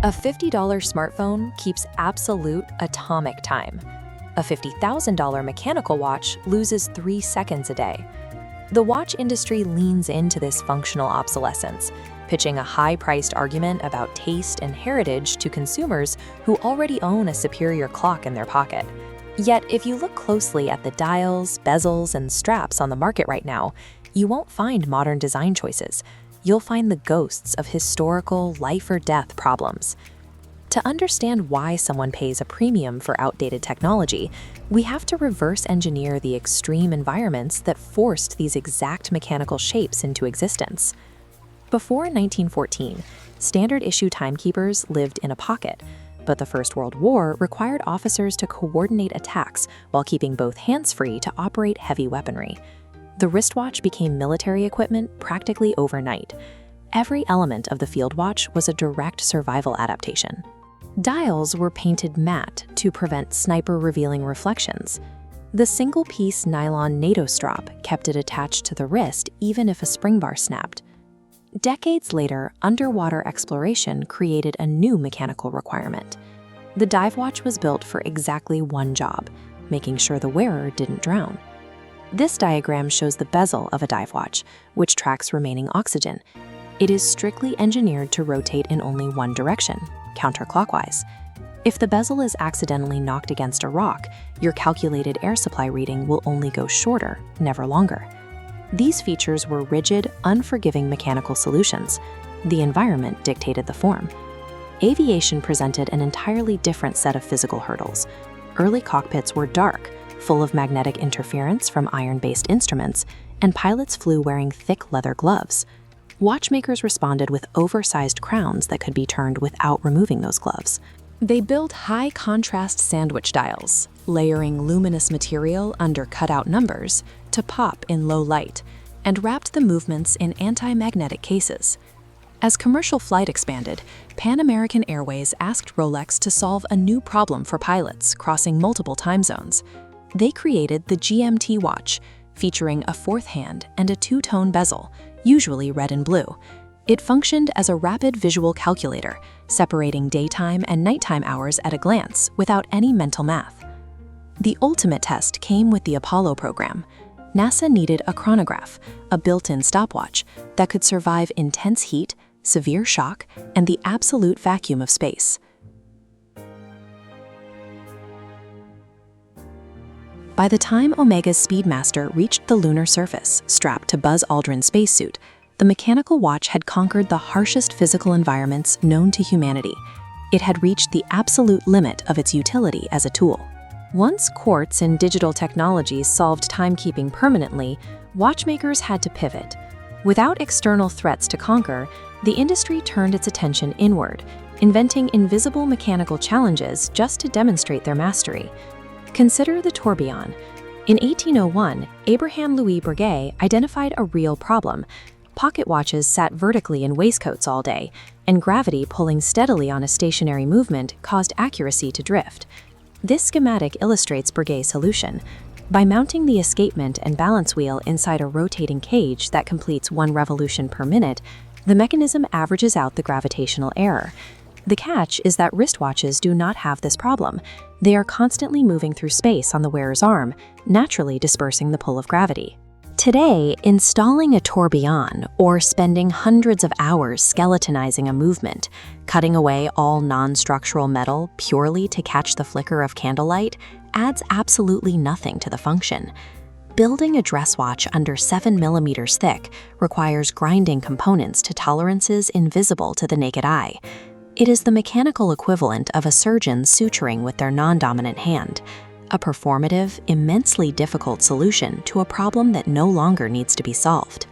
A $50 smartphone keeps absolute atomic time. A $50,000 mechanical watch loses 3 seconds a day. The watch industry leans into this functional obsolescence, pitching a high-priced argument about taste and heritage to consumers who already own a superior clock in their pocket. Yet, if you look closely at the dials, bezels, and straps on the market right now, you won't find modern design choices. You'll find the ghosts of historical life-or-death problems. To understand why someone pays a premium for outdated technology, we have to reverse engineer the extreme environments that forced these exact mechanical shapes into existence. Before 1914, standard-issue timekeepers lived in a pocket, but the First World War required officers to coordinate attacks while keeping both hands free to operate heavy weaponry. The wristwatch became military equipment practically overnight. Every element of the field watch was a direct survival adaptation. Dials were painted matte to prevent sniper-revealing reflections. The single-piece nylon NATO strap kept it attached to the wrist even if a spring bar snapped. Decades later, underwater exploration created a new mechanical requirement. The dive watch was built for exactly one job, making sure the wearer didn't drown. This diagram shows the bezel of a dive watch, which tracks remaining oxygen. It is strictly engineered to rotate in only one direction, counterclockwise. If the bezel is accidentally knocked against a rock, your calculated air supply reading will only go shorter, never longer. These features were rigid, unforgiving mechanical solutions. The environment dictated the form. Aviation presented an entirely different set of physical hurdles. Early cockpits were dark, full of magnetic interference from iron-based instruments, and pilots flew wearing thick leather gloves. Watchmakers responded with oversized crowns that could be turned without removing those gloves. They built high-contrast sandwich dials, layering luminous material under cutout numbers to pop in low light, and wrapped the movements in anti-magnetic cases. As commercial flight expanded, Pan American Airways asked Rolex to solve a new problem for pilots crossing multiple time zones. They created the GMT watch, featuring a fourth hand and a two-tone bezel, usually red and blue. It functioned as a rapid visual calculator, separating daytime and nighttime hours at a glance without any mental math. The ultimate test came with the Apollo program. NASA needed a chronograph, a built-in stopwatch, that could survive intense heat, severe shock, and the absolute vacuum of space. By the time Omega's Speedmaster reached the lunar surface, strapped to Buzz Aldrin's spacesuit, the mechanical watch had conquered the harshest physical environments known to humanity. It had reached the absolute limit of its utility as a tool. Once quartz and digital technologies solved timekeeping permanently, watchmakers had to pivot. Without external threats to conquer, the industry turned its attention inward, inventing invisible mechanical challenges just to demonstrate their mastery. Consider the tourbillon. In 1801, Abraham Louis Breguet identified a real problem. Pocket watches sat vertically in waistcoats all day, and gravity pulling steadily on a stationary movement caused accuracy to drift. This schematic illustrates Breguet's solution. By mounting the escapement and balance wheel inside a rotating cage that completes 1 revolution per minute, the mechanism averages out the gravitational error. The catch is that wristwatches do not have this problem. They are constantly moving through space on the wearer's arm, naturally dispersing the pull of gravity. Today, installing a tourbillon, or spending hundreds of hours skeletonizing a movement, cutting away all non-structural metal purely to catch the flicker of candlelight, adds absolutely nothing to the function. Building a dress watch under 7 millimeters thick requires grinding components to tolerances invisible to the naked eye. It is the mechanical equivalent of a surgeon suturing with their non-dominant hand. A performative, immensely difficult solution to a problem that no longer needs to be solved.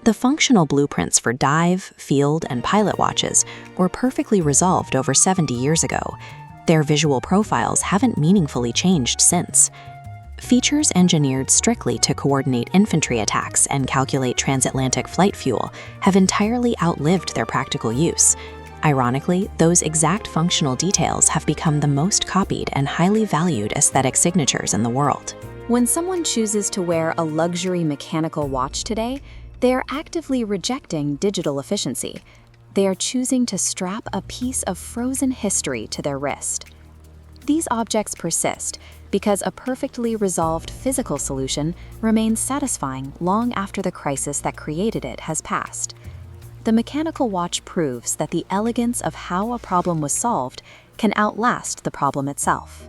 The functional blueprints for dive, field, and pilot watches were perfectly resolved over 70 years ago. Their visual profiles haven't meaningfully changed since. Features engineered strictly to coordinate infantry attacks and calculate transatlantic flight fuel have entirely outlived their practical use. Ironically, those exact functional details have become the most copied and highly valued aesthetic signatures in the world. When someone chooses to wear a luxury mechanical watch today, they are actively rejecting digital efficiency. They are choosing to strap a piece of frozen history to their wrist. These objects persist because a perfectly resolved physical solution remains satisfying long after the crisis that created it has passed. The mechanical watch proves that the elegance of how a problem was solved can outlast the problem itself.